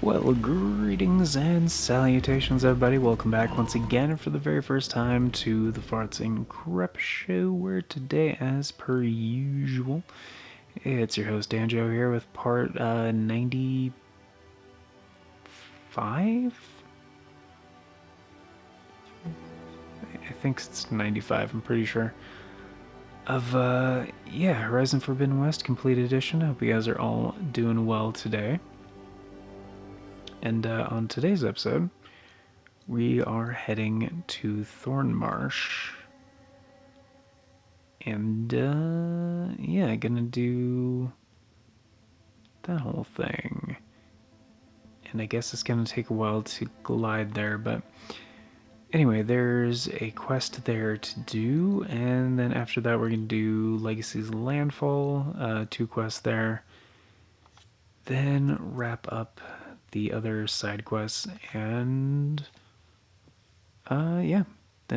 Well, greetings and salutations, everybody. Welcome back once again for the very first time to the Farts and Crep Show, where today, as per usual, it's your host, Danjo, here with part 95? I think it's 95, I'm pretty sure. Of, Horizon Forbidden West Complete Edition. I hope you guys are all doing well today. And on today's episode, we are heading to Thornmarsh. And, gonna do that whole thing. And I guess it's gonna take a while to glide there, but anyway, there's a quest there to do, and then after that we're gonna do Legacy's Landfall, 2 quests there. Then wrap up the other side quests, and, Then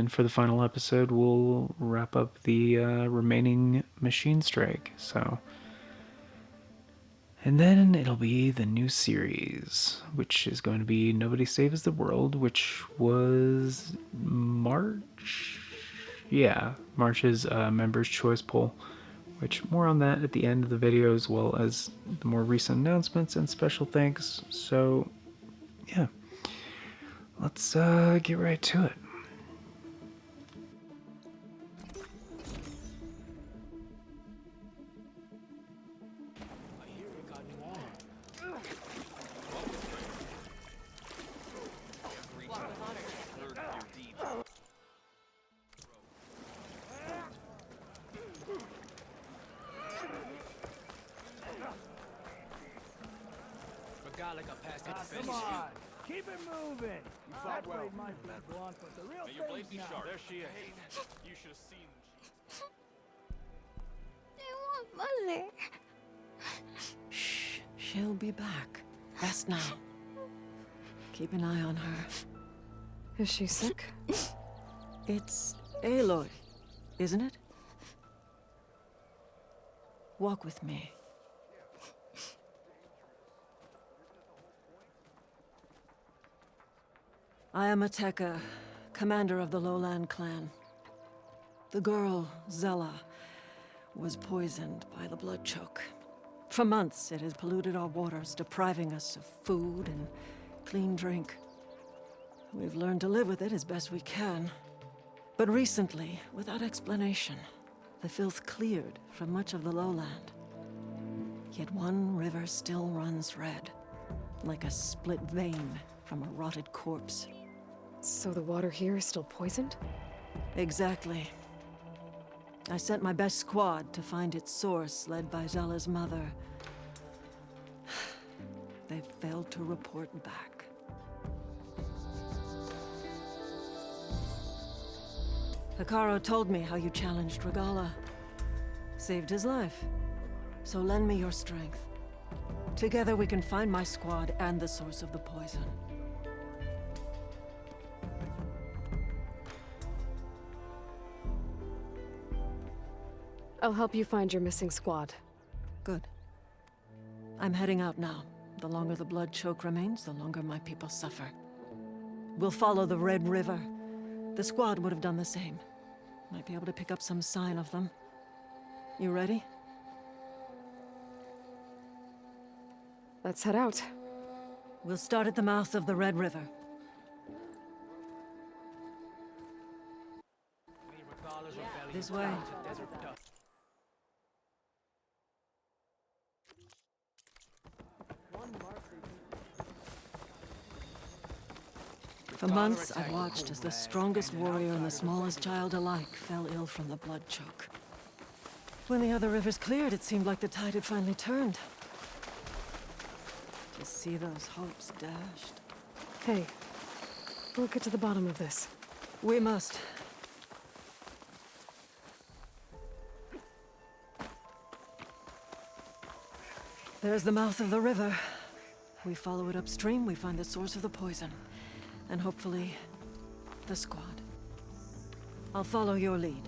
for the final episode, we'll wrap up the remaining Machine Strike, so... And then it'll be the new series, which is going to be Nobody Saves the World, which was March? Yeah, March's Members' Choice Poll, which more on that at the end of the video, as well as the more recent announcements and special thanks. So, yeah, let's get right to it. Come on, keep it moving. You fought well. My blunt, but the real your blade be now. sharp. There she is. You should have seen. I want Mother. Shh, she'll be back. Rest now. Keep an eye on her. Is she sick? It's Aloy, isn't it? Walk with me. I am Ateka, commander of the Lowland clan. The girl, Zella, was poisoned by the blood choke. For months, it has polluted our waters, depriving us of food and clean drink. We've learned to live with it as best we can. But recently, without explanation, the filth cleared from much of the lowland. Yet one river still runs red, like a split vein from a rotted corpse. So the water here is still poisoned? Exactly. I sent my best squad to find its source, led by Zella's mother. They've failed to report back. Hikaru told me how you challenged Regala. Saved his life. So lend me your strength. Together we can find my squad and the source of the poison. I'll help you find your missing squad. Good. I'm heading out now. The longer the blood choke remains, the longer my people suffer. We'll follow the Red River. The squad would have done the same. Might be able to pick up some sign of them. You ready? Let's head out. We'll start at the mouth of the Red River. This way. For months, I've watched as the strongest warrior and the smallest child alike fell ill from the blood choke. When the other rivers cleared, it seemed like the tide had finally turned. To see those hopes dashed. Hey, we'll get to the bottom of this. We must. There's the mouth of the river. We follow it upstream, we find the source of the poison. And hopefully, the squad. I'll follow your lead.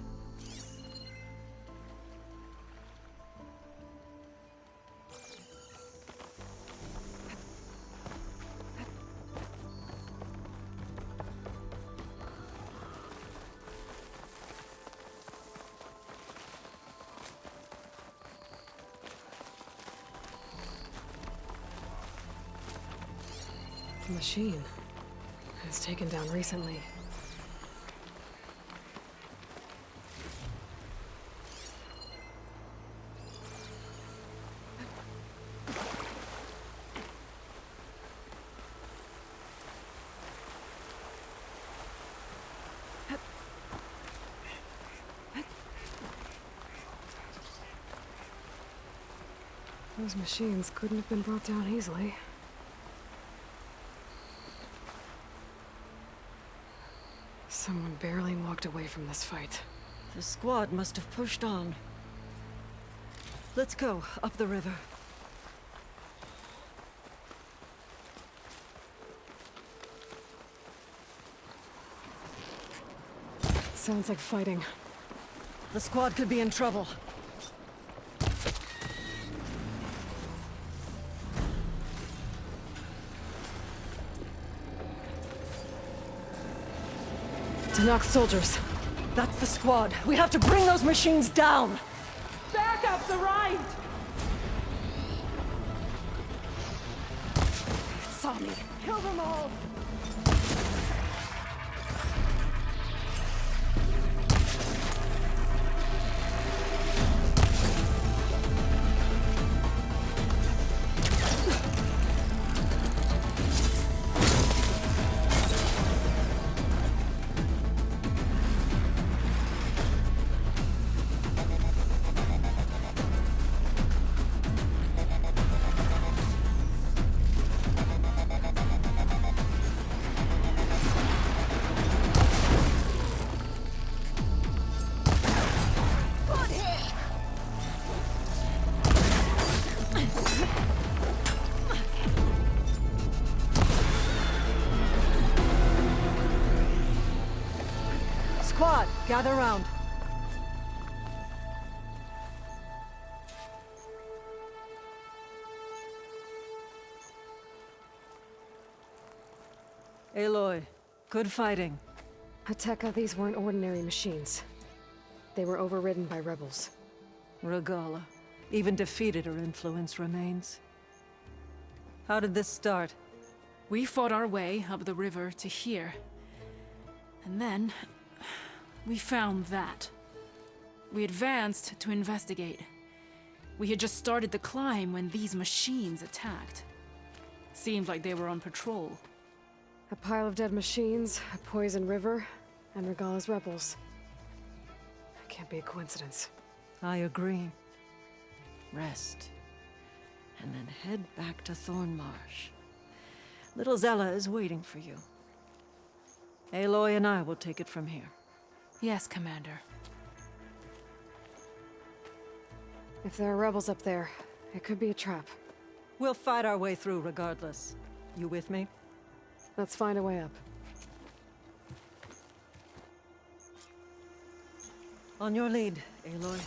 machine. It was taken down recently. Those machines couldn't have been brought down easily. Someone barely walked away from this fight. The squad must have pushed on. Let's go, up the river. Sounds like fighting. The squad could be in trouble. To knock soldiers. That's the squad. We have to bring those machines down! Backup's arrived! Saw me. Kill them all! Squad, gather round. Aloy, good fighting. Hateka, these weren't ordinary machines. They were overridden by rebels. Regala. Even defeated, her influence remains. How did this start? We fought our way up the river to here. And then, we found that. We advanced to investigate. We had just started the climb when these machines attacked. Seemed like they were on patrol. A pile of dead machines, a poison river, and Regala's rebels. That can't be a coincidence. I agree. Rest. And then head back to Thornmarsh. Little Zella is waiting for you. Aloy and I will take it from here. Yes, Commander. If there are rebels up there, it could be a trap. We'll fight our way through regardless. You with me? Let's find a way up. On your lead, Aloy.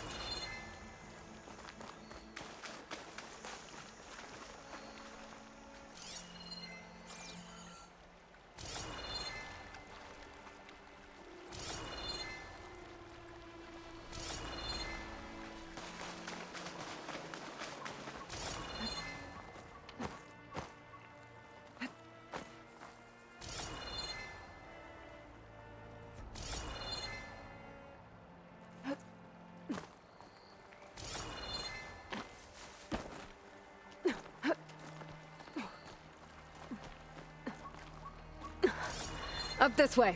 Up this way!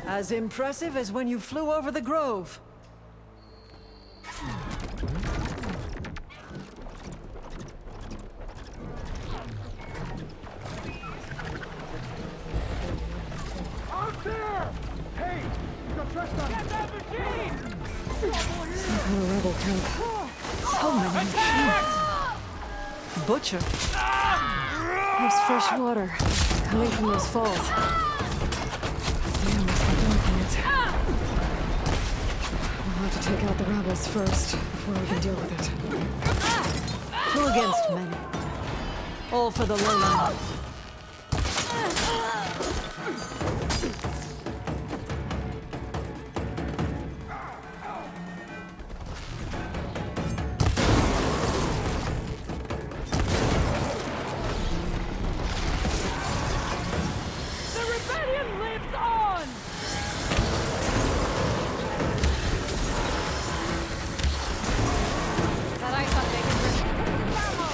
As impressive as when you flew over the grove. Out there! Hey! You got trust on Get that machine! Some kind of rebel camp. So many machines. Butcher. There's fresh water coming from those falls. Damn, must be dunking it. We'll have to take out the rebels rebels first, before we can deal with it. Two against many. All for the lowland. The rebellion lives on! That ice on Bacon's River.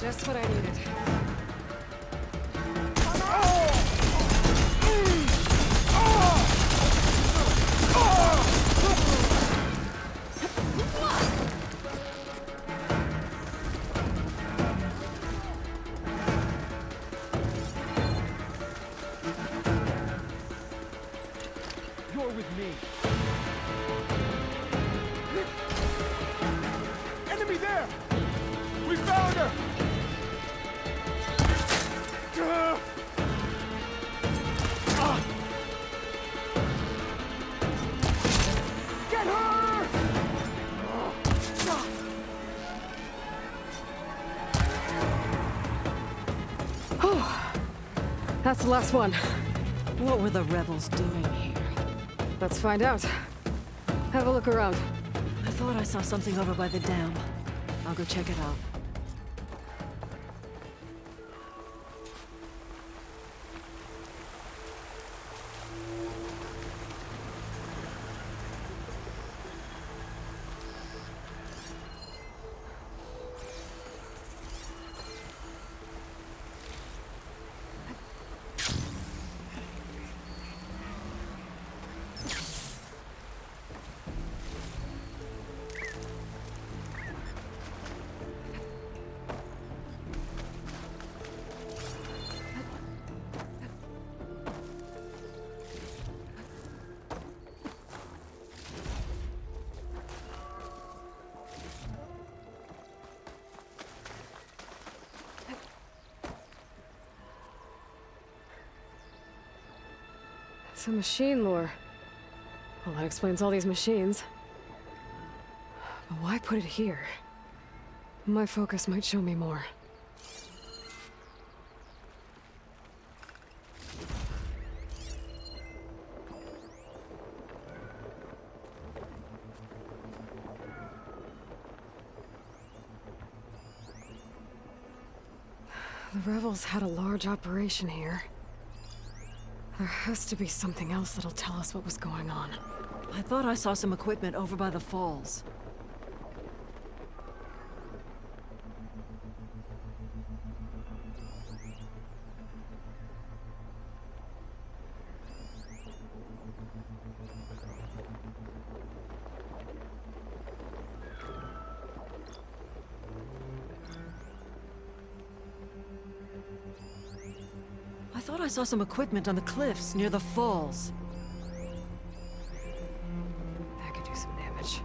Just what I needed. You're with me. Enemy there! We found her! Get her! That's the last one. What were the rebels doing here? Let's find out. Have a look around. I thought I saw something over by the dam. I'll go check it out. Some machine lore. Well, that explains all these machines. But why put it here? My focus might show me more. The rebels had a large operation here. There has to be something else that'll tell us what was going on. I thought I saw some equipment over by the falls. I thought I saw some equipment on the cliffs near the falls. That could do some damage.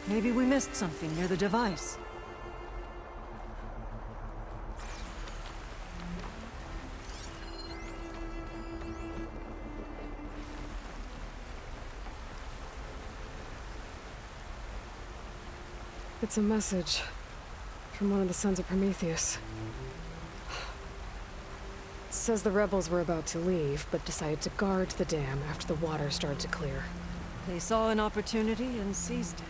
Maybe we missed something near the device. It's a message from one of the Sons of Prometheus. It says the rebels were about to leave, but decided to guard the dam after the water started to clear. They saw an opportunity and seized it.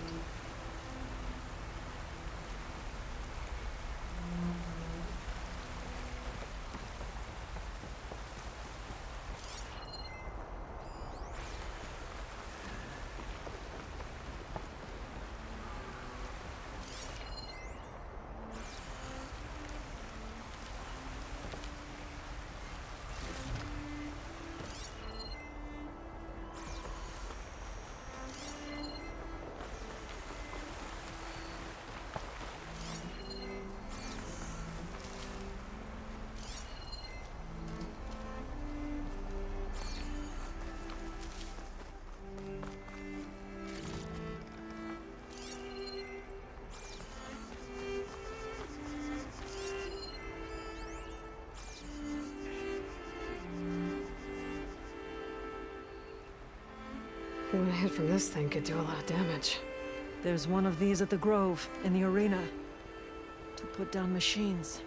One hit from this thing could do a lot of damage. There's one of these at the Grove, in the arena, to put down machines.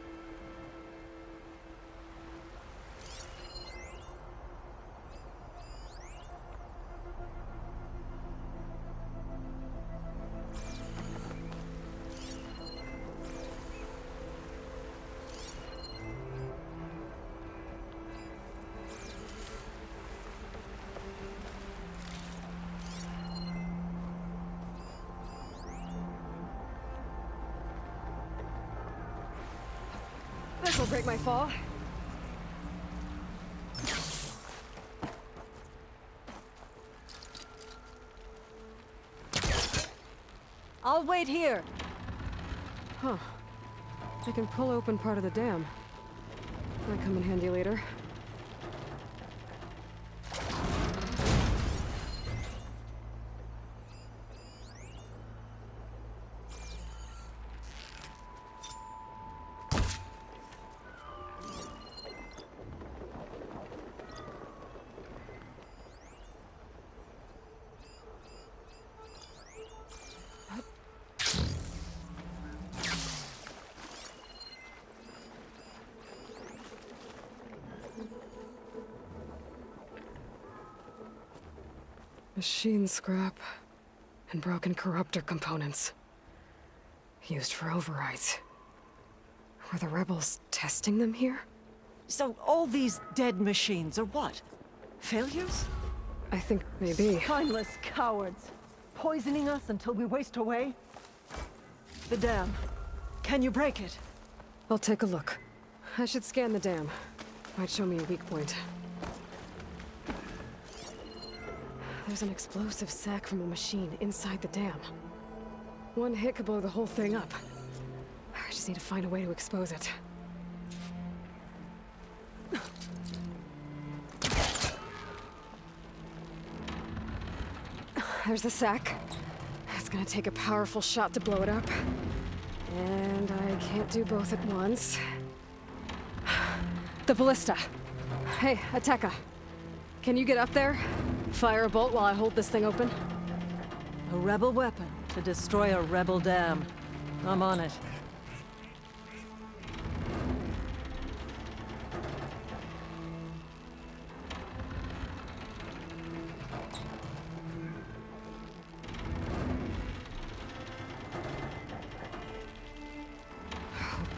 This'll break my fall. I'll wait here. Huh. I can pull open part of the dam. Might come in handy later. Machine scrap and broken corruptor components. Used for overrides. Were the rebels testing them here? So all these dead machines are what? Failures? I think maybe. Mindless cowards. Poisoning us until we waste away? The dam. Can you break it? I'll take a look. I should scan the dam. Might show me a weak point. There's an explosive sac from a machine inside the dam. One hit could blow the whole thing up. I just need to find a way to expose it. There's the sack. It's gonna take a powerful shot to blow it up. And I can't do both at once. The ballista. Hey, Ateka. Can you get up there? Fire a bolt while I hold this thing open? A rebel weapon to destroy a rebel dam. I'm on it.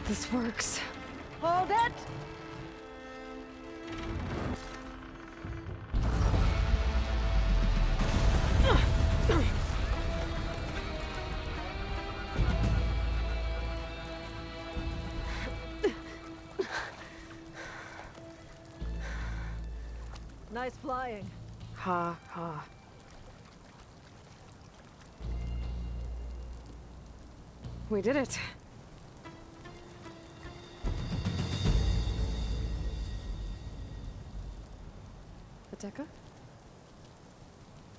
This works. Hold it! Nice flying. Ha ha. We did it. Ateka?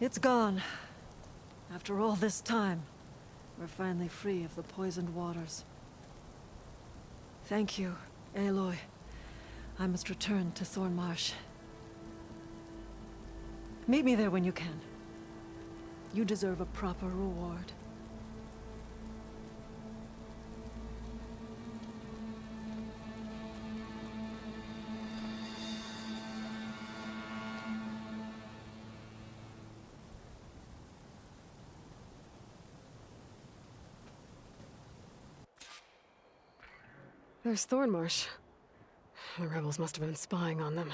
It's gone. After all this time, we're finally free of the poisoned waters. Thank you, Aloy. I must return to Thornmarsh. Meet me there when you can. You deserve a proper reward. There's Thornmarsh. The rebels must have been spying on them.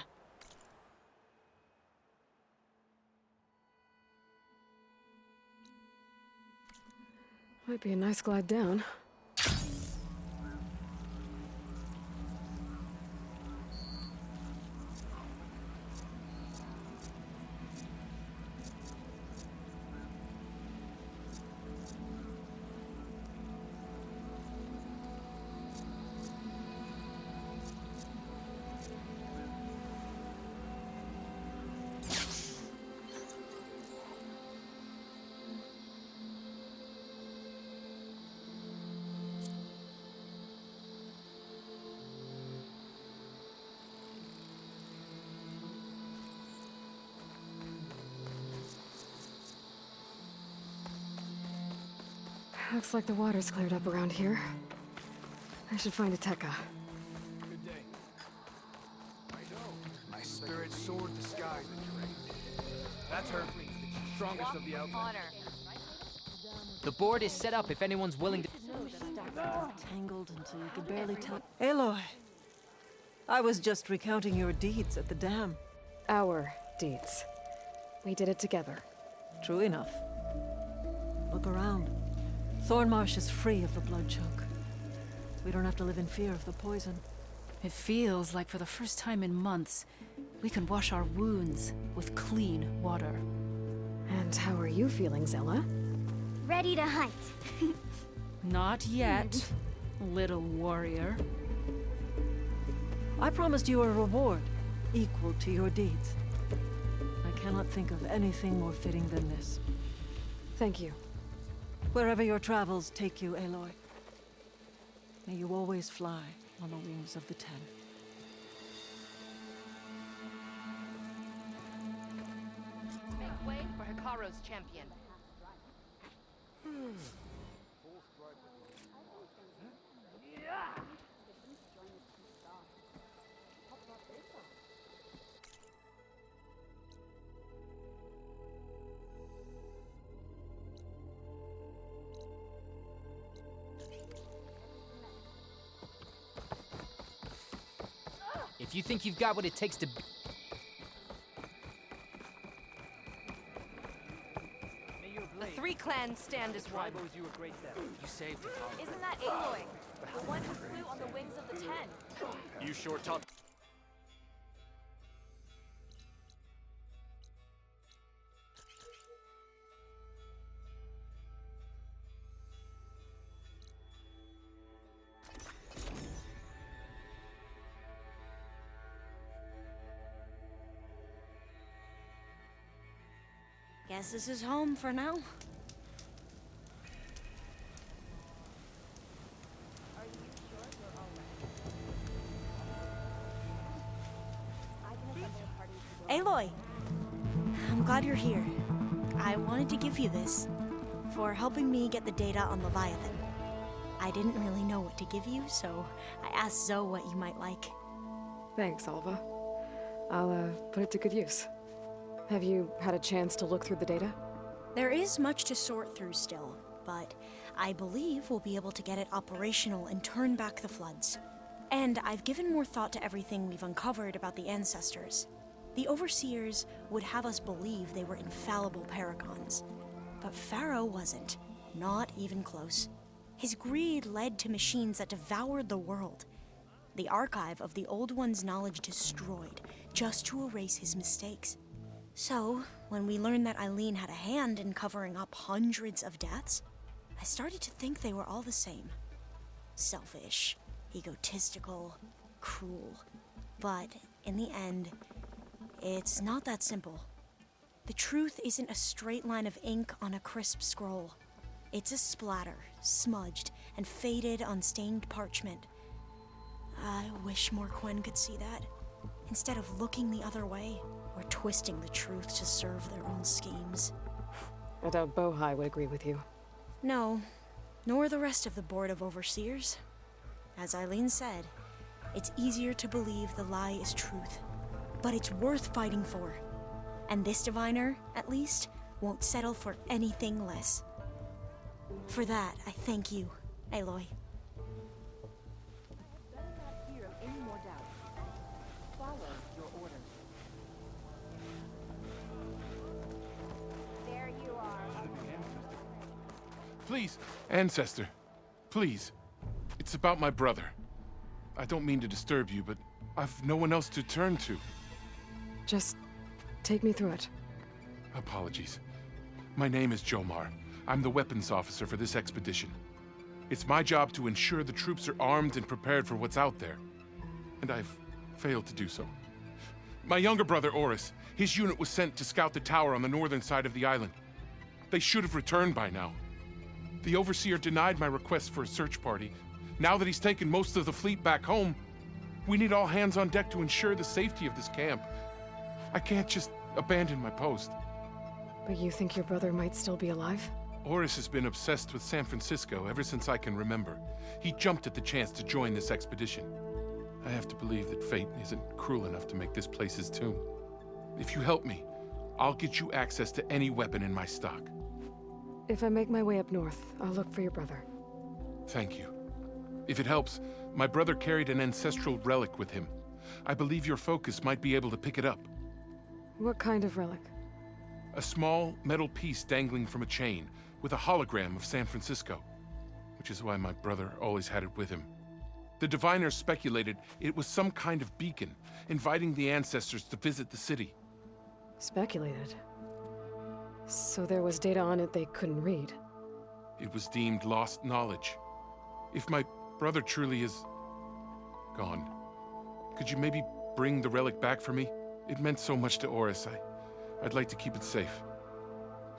Might be a nice glide down. Looks like the water's cleared up around here. I should find Ateka. Good day. I know. My spirit soared the skies at your aid. That's her. Strongest of the outfit. The board is set up if anyone's willing to... Tangled until you could barely tell. Aloy! I was just recounting your deeds at the dam. Our deeds. We did it together. True enough. Look around. Thornmarsh is free of the blood choke. We don't have to live in fear of the poison. It feels like for the first time in months, we can wash our wounds with clean water. And how are you feeling, Zella? Ready to hunt. Not yet, little warrior. I promised you a reward equal to your deeds. I cannot think of anything more fitting than this. Thank you. Wherever your travels take you, Aloy, may you always fly on the wings of the Ten. Make way for Hikaru's champion. If you think you've got what it takes to... The three clans stand as one. You saved it. Isn't that Aloy? The one who flew on the wings of the Ten. You sure talk. Guess this is home for now. Aloy! I'm glad you're here. I wanted to give you this for helping me get the data on Leviathan. I didn't really know what to give you, so I asked Zoe what you might like. Thanks, Alva. I'll put it to good use. Have you had a chance to look through the data? There is much to sort through still, but I believe we'll be able to get it operational and turn back the floods. And I've given more thought to everything we've uncovered about the ancestors. The Overseers would have us believe they were infallible paragons. But Pharaoh wasn't. Not even close. His greed led to machines that devoured the world. The archive of the Old One's knowledge destroyed, just to erase his mistakes. So, when we learned that Eileen had a hand in covering up hundreds of deaths, I started to think they were all the same. Selfish, egotistical, cruel. But, in the end, it's not that simple. The truth isn't a straight line of ink on a crisp scroll. It's a splatter, smudged and faded on stained parchment. I wish more Quen could see that, instead of looking the other way or twisting the truth to serve their own schemes. I doubt Bohai would agree with you. No, nor the rest of the Board of Overseers. As Eileen said, it's easier to believe the lie is truth, but it's worth fighting for. And this diviner, at least, won't settle for anything less. For that, I thank you, Aloy. There you are. Please, Ancestor. Please. It's about my brother. I don't mean to disturb you, but I've no one else to turn to. Just take me through it. Apologies. My name is Jomar. I'm the weapons officer for this expedition. It's my job to ensure the troops are armed and prepared for what's out there. And I've failed to do so. My younger brother, Oris, his unit was sent to scout the tower on the northern side of the island. They should have returned by now. The Overseer denied my request for a search party. Now that he's taken most of the fleet back home, we need all hands on deck to ensure the safety of this camp. I can't just abandon my post. But you think your brother might still be alive? Oris has been obsessed with San Francisco ever since I can remember. He jumped at the chance to join this expedition. I have to believe that fate isn't cruel enough to make this place his tomb. If you help me, I'll get you access to any weapon in my stock. If I make my way up north, I'll look for your brother. Thank you. If it helps, my brother carried an ancestral relic with him. I believe your focus might be able to pick it up. What kind of relic? A small metal piece dangling from a chain with a hologram of San Francisco, which is why my brother always had it with him. The diviners speculated it was some kind of beacon, inviting the ancestors to visit the city. Speculated? So there was data on it they couldn't read? It was deemed lost knowledge. If my brother truly is gone, could you maybe bring the relic back for me? It meant so much to Oris. I'd like to keep it safe.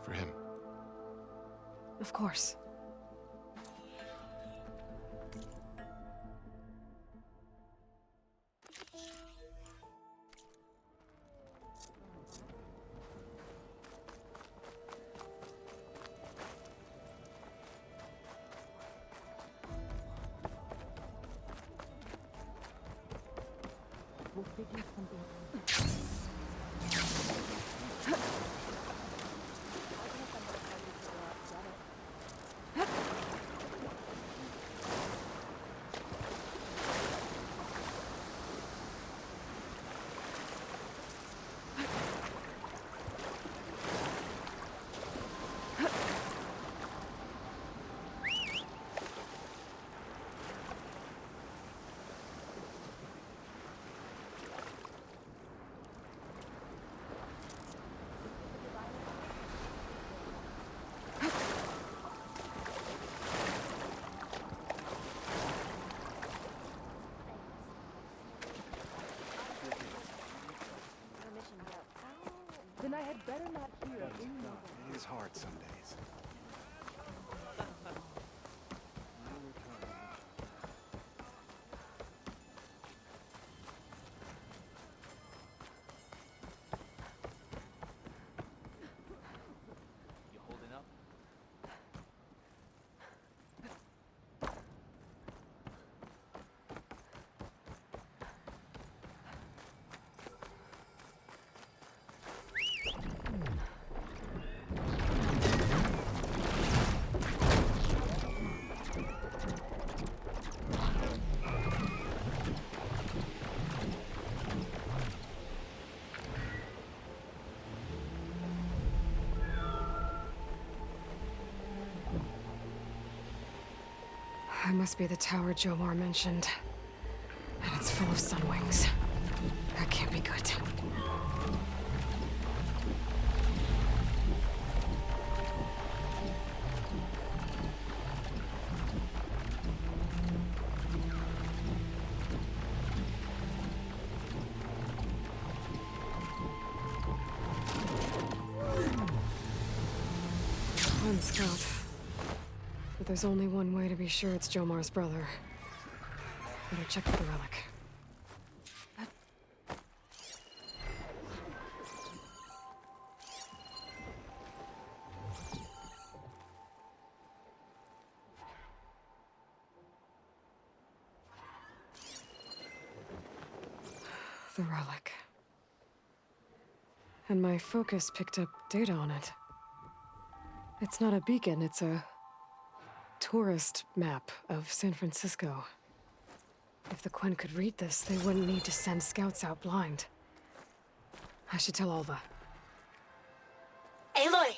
For him. Of course. Then I had better not hear of It is hard some days. You holding up? It must be the tower Jomar mentioned. And it's full of sun wings. That can't be good. One scout. But there's only one way to be sure it's Jomar's brother. Better check for the relic. The relic. And my focus picked up data on it. It's not a beacon, it's a tourist map of San Francisco. If the Quen could read this, they wouldn't need to send scouts out blind. I should tell Alva. Aloy!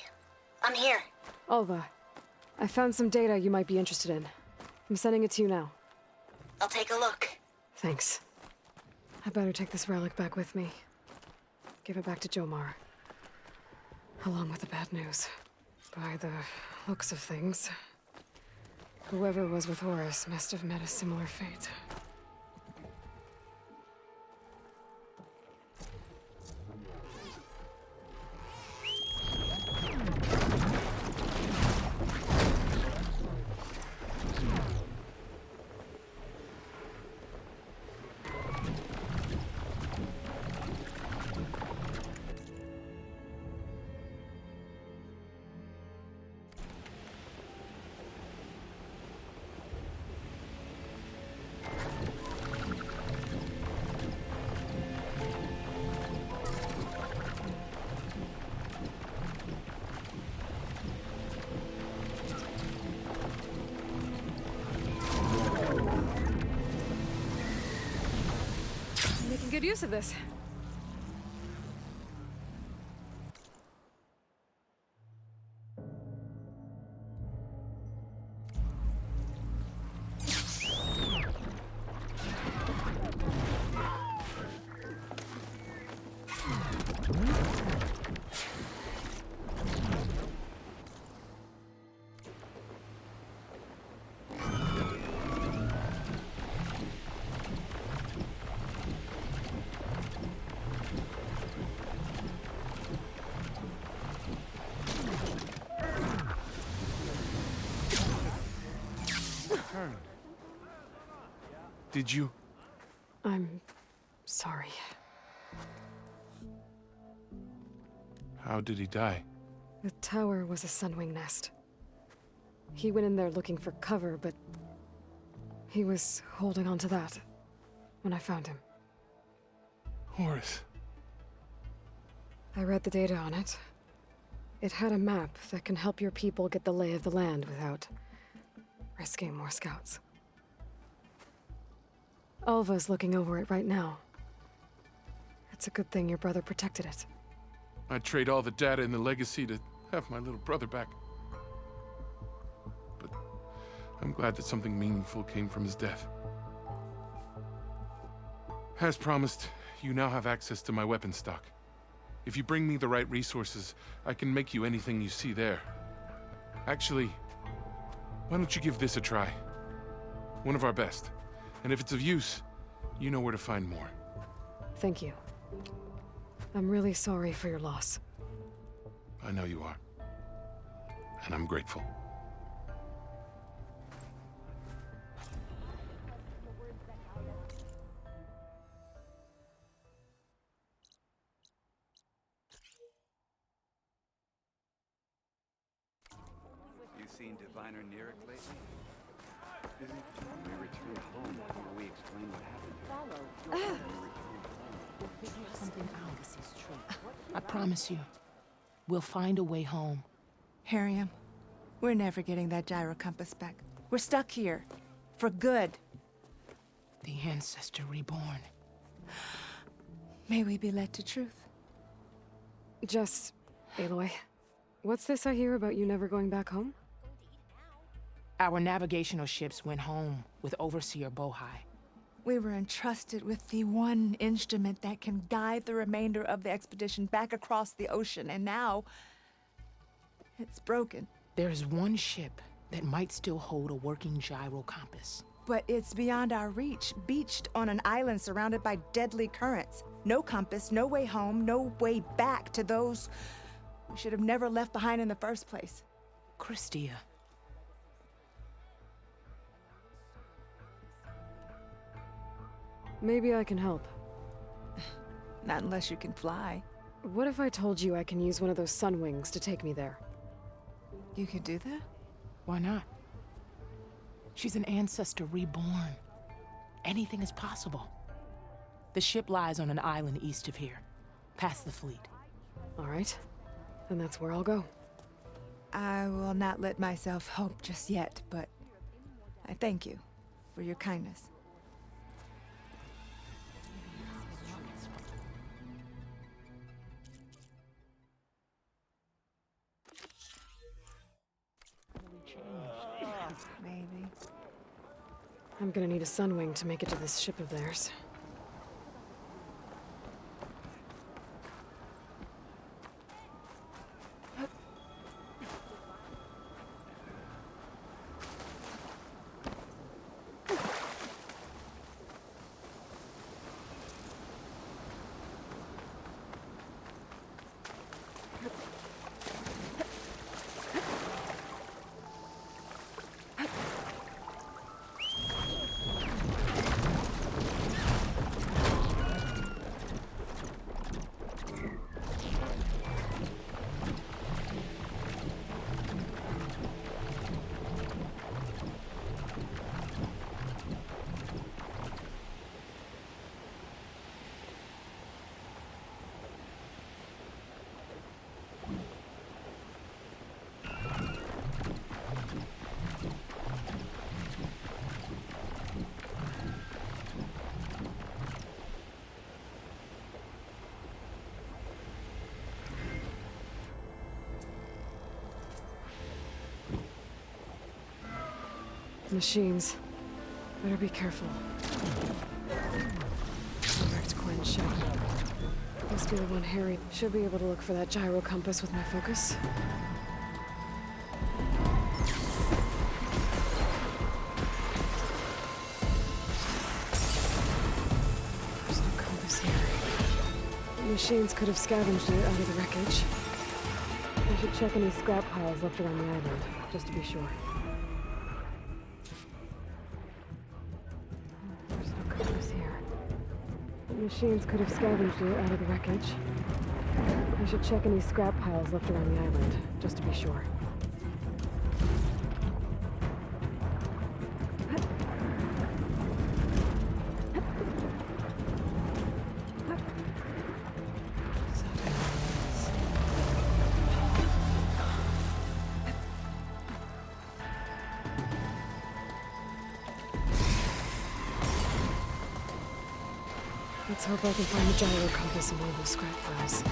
I'm here. Alva, I found some data you might be interested in. I'm sending it to you now. I'll take a look. Thanks. I better take this relic back with me. Give it back to Jomar. Along with the bad news. By the looks of things, whoever was with Horus must have met a similar fate. Making good use of this. Did you? I'm sorry. How did he die? The tower was a sunwing nest. He went in there looking for cover, but he was holding on to that when I found him. Horus. I read the data on it. It had a map that can help your people get the lay of the land without risking more scouts. Alva's looking over it right now. It's a good thing your brother protected it. I'd trade all the data in the legacy to have my little brother back. But I'm glad that something meaningful came from his death. As promised, you now have access to my weapon stock. If you bring me the right resources, I can make you anything you see there. Actually, why don't you give this a try? One of our best. And if it's of use, you know where to find more. Thank you. I'm really sorry for your loss. I know you are. And I'm grateful. You seen Diviner Nerik lately? Busy? We returned home before we explained what happened. Something else is true. I promise you, we'll find a way home. Harriam, we're never getting that gyro compass back. We're stuck here. For good. The ancestor reborn. May we be led to truth. Just, Aloy, what's this I hear about you never going back home? Our navigational ships went home with Overseer Bohai. We were entrusted with the one instrument that can guide the remainder of the expedition back across the ocean, and now it's broken. There's one ship that might still hold a working gyro compass. But it's beyond our reach, beached on an island surrounded by deadly currents. No compass, no way home, no way back to those we should have never left behind in the first place. Christia. Maybe I can help. Not unless you can fly. What if I told you I can use one of those sun wings to take me there? You can do that? Why not? She's an ancestor reborn. Anything is possible. The ship lies on an island east of here, past the fleet. All right. Then that's where I'll go. I will not let myself hope just yet, but I thank you for your kindness. Maybe. I'm gonna need a sun wing to make it to this ship of theirs. Machines. Better be careful. Wrecked Quinn's ship. Must be the one Harry. Should be able to look for that gyro compass with my focus. There's no compass here. The machines could have scavenged it out of the wreckage. I should check any scrap piles left around the island, just to be sure. Machines could have scavenged it out of the wreckage. I should check any scrap piles left around the island, just to be sure. Let's hope I can find the gyro compass in one of those scrap files.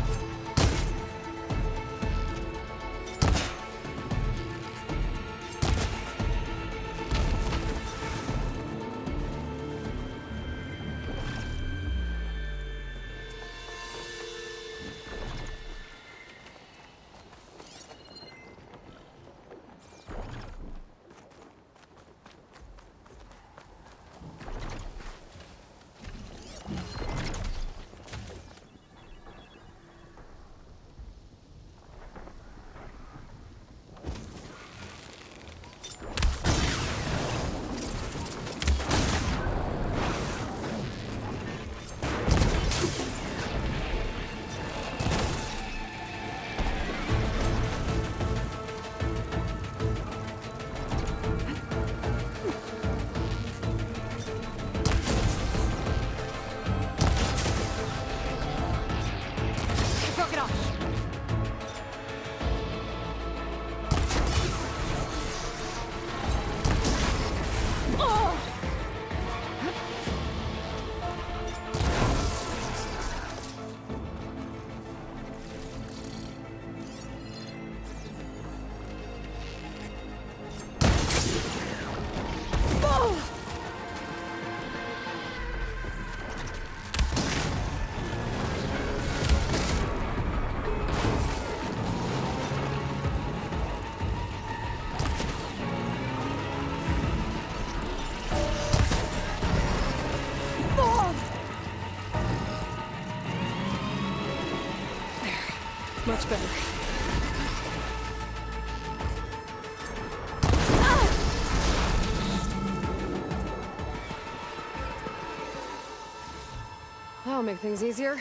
Much better. That'll make things easier.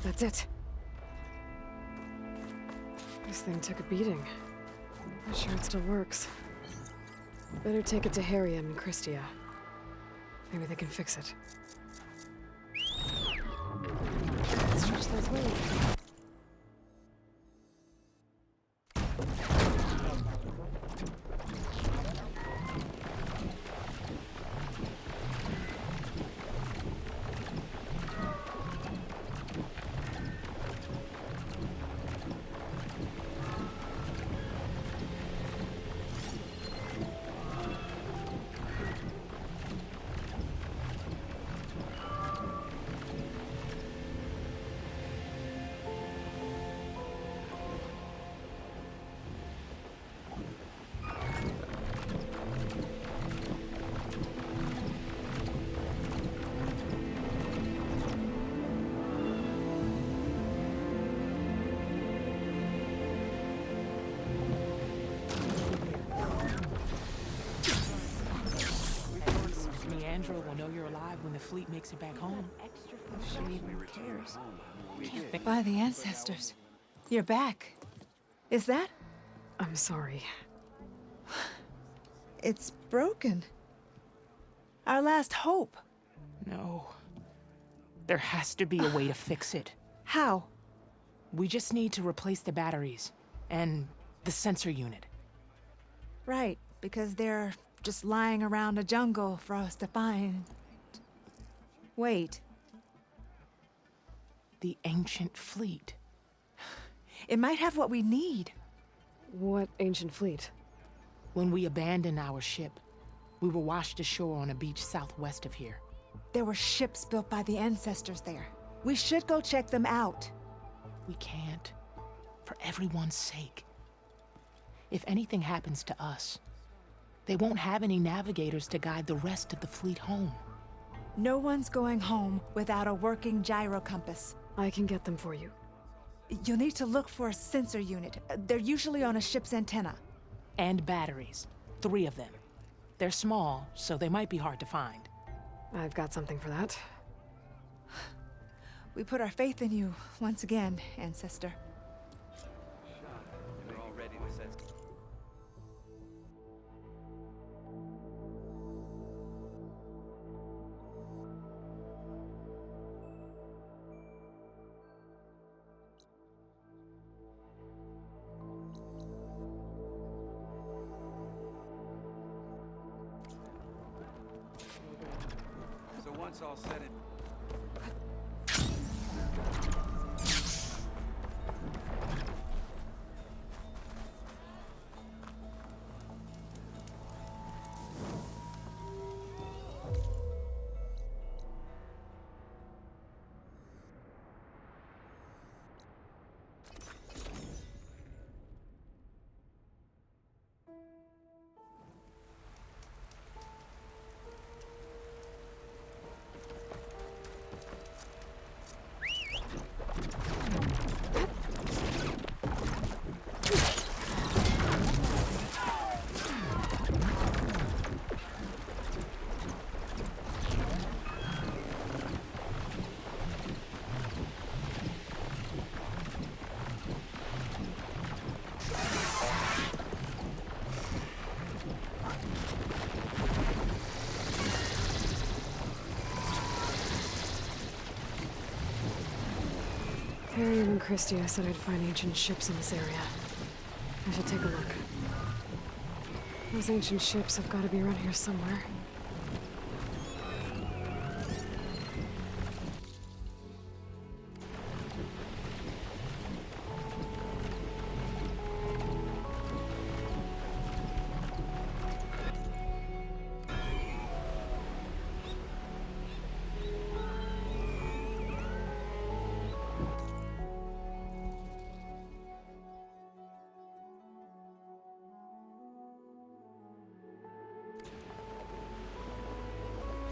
That's it. This thing took a beating. Not sure it still works. Better take it to Harriet and Christia. Maybe they can fix it. Let's stretch those wings. Andrew will know you're alive when the fleet makes it back home. If she even cares. By the ancestors. You're back. Is that? I'm sorry. It's broken. Our last hope. No. There has to be a way to fix it. How? We just need to replace the batteries and the sensor unit. Right, because they're just lying around a jungle for us to find. Wait. The ancient fleet. It might have what we need. What ancient fleet? When we abandoned our ship, we were washed ashore on a beach southwest of here. There were ships built by the ancestors there. We should go check them out. We can't. For everyone's sake. If anything happens to us, they won't have any navigators to guide the rest of the fleet home. No one's going home without a working gyro compass. I can get them for you. You'll need to look for a sensor unit. They're usually on a ship's antenna. And batteries. 3 of them. They're small, so they might be hard to find. I've got something for that. We put our faith in you once again, Ancestor. So once all said and Harriet and Christia said I'd find ancient ships in this area. I should take a look. Those ancient ships have got to be around here somewhere.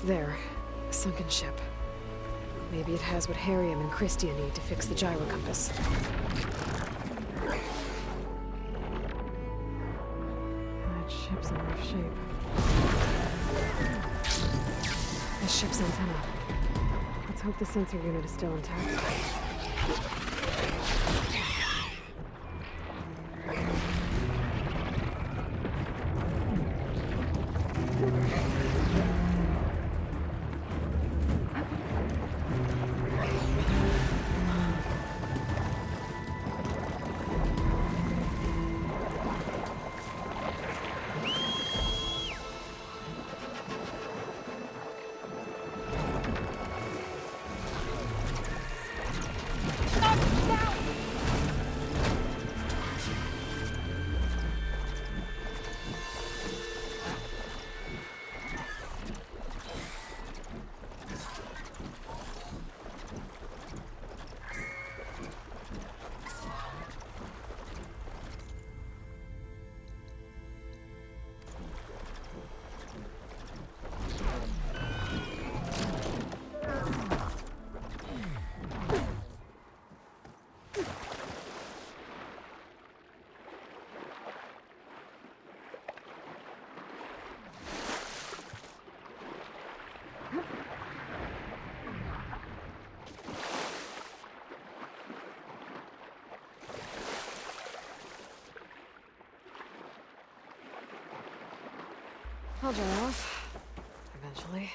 There. A sunken ship. Maybe it has what Harriam and Christia need to fix the gyro compass. That ship's in rough shape. The ship's antenna. Let's hope the sensor unit is still intact. I'll dry off. Eventually.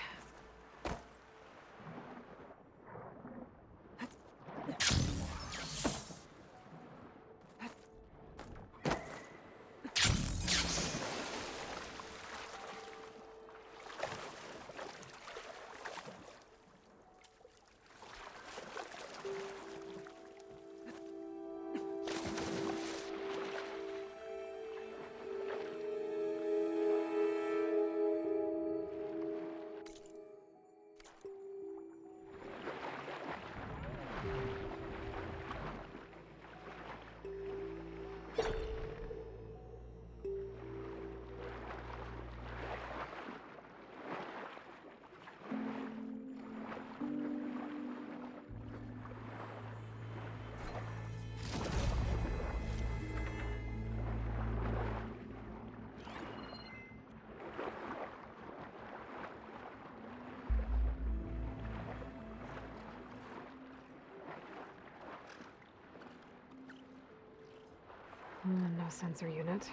No sensor unit.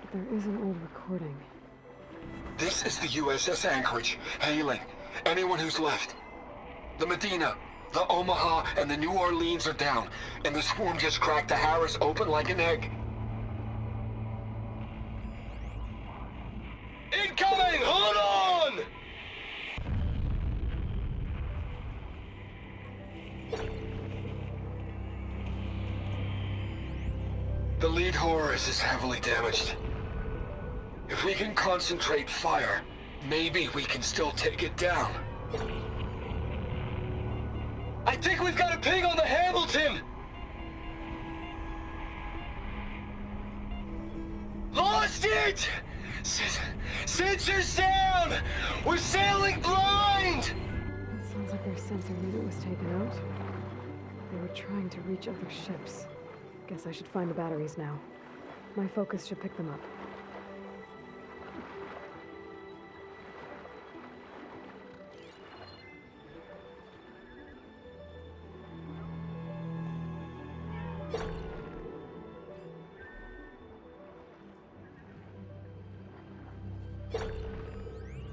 But there is an old recording. This is the USS Anchorage, hailing anyone who's left. The Medina, the Omaha, and the New Orleans are down, and the swarm just cracked the Harris open like an egg. Incoming! Hold on! The lead Horus is heavily damaged. If we can concentrate fire, maybe we can still take it down. I think we've got a ping on the Hamilton! Lost it! Sensors down! We're sailing blind! It sounds like their sensor unit was taken out. They were trying to reach other ships. Guess I should find the batteries now. My focus should pick them up.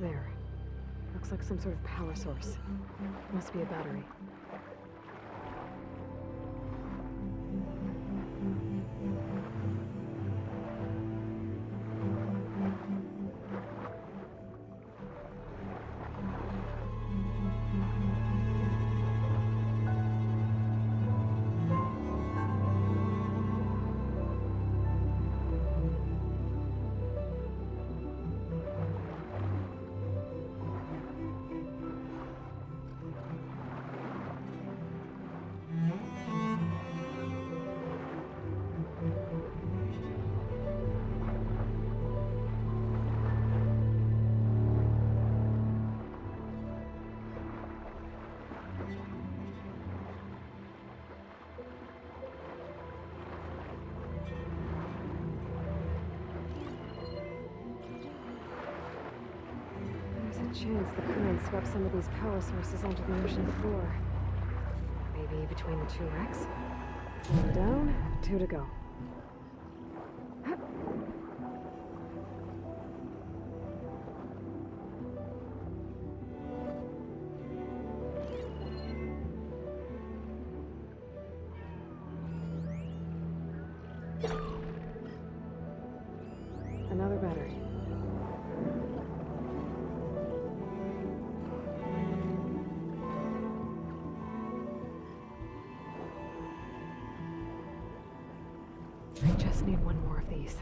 There. Looks like some sort of power source. Must be a battery. Chance the current swept some of these power sources onto the ocean floor. Maybe between the two wrecks? One down, two to go. Another battery. I just need one more of these.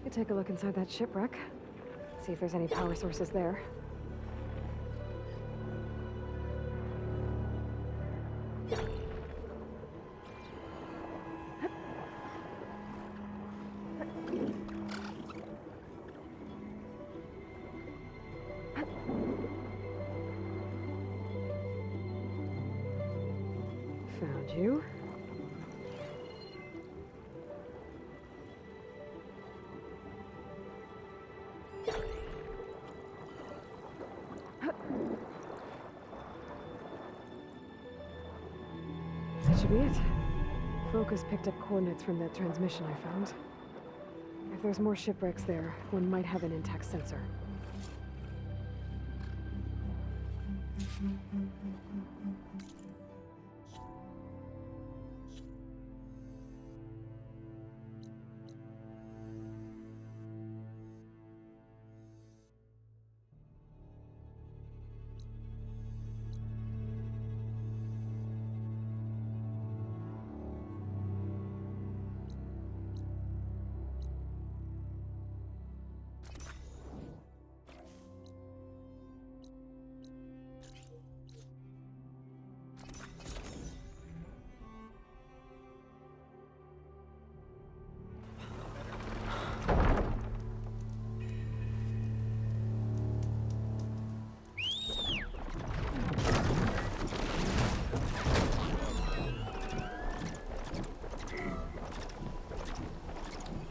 Could take a look inside that shipwreck. See if there's any power sources there. Found you. That should be it. Focus picked up coordinates from that transmission I found. If there's more shipwrecks there, one might have an intact sensor.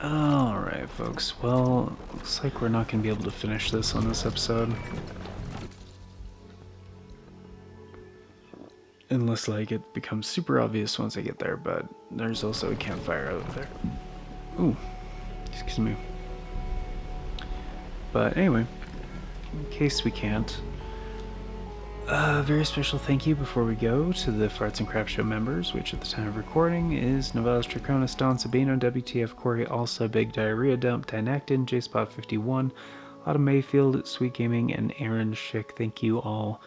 Alright, folks. Well, looks like we're not going to be able to finish this on this episode. Unless, like, it becomes super obvious once I get there, but there's also a campfire over there. Ooh, excuse me. But anyway, in case we can't, a very special thank you before we go to the Farts and Crap Show members, which at the time of recording is Novelis Draconis, Don Sabino, WTF Corey, Also Big Diarrhea Dump, Dynactin, JSpot51, Autumn Mayfield, Sweet Gaming, and Aaron Schick. Thank you all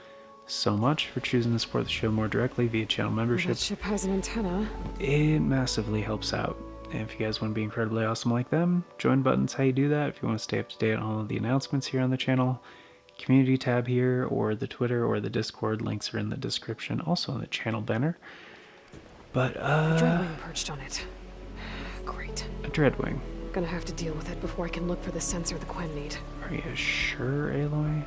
so much for choosing to support the show more directly via channel membership. That ship has an antenna. It massively helps out. And if you guys want to be incredibly awesome like them, join button's how you do that. If you want to stay up to date on all of the announcements here on the channel, community tab here, or the Twitter, or the Discord, links are in the description, also in the channel banner. But, A dreadwing perched on it. Great. A dreadwing. Gonna have to deal with it before I can look for the sensor the Quen need. Are you sure, Aloy?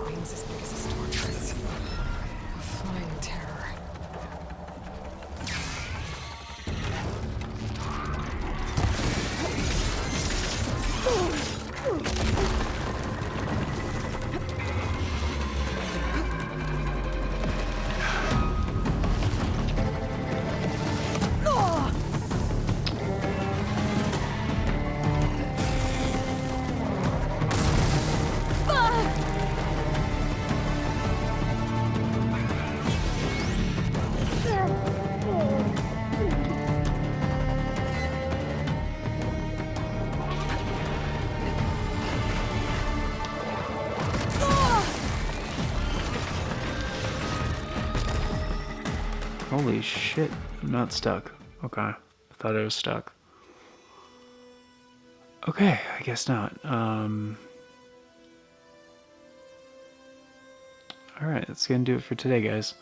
Wings as big as a storm trace. A flying terror. Holy shit, I'm not stuck. Okay, I thought I was stuck. Okay, I guess not. Alright, that's gonna do it for today, guys.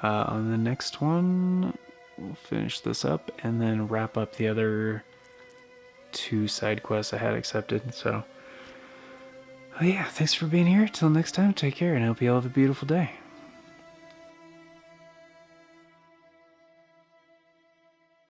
On the next one, we'll finish this up and then wrap up the other 2 side quests I had accepted, so... yeah, thanks for being here. Till next time, take care, and I hope you all have a beautiful day.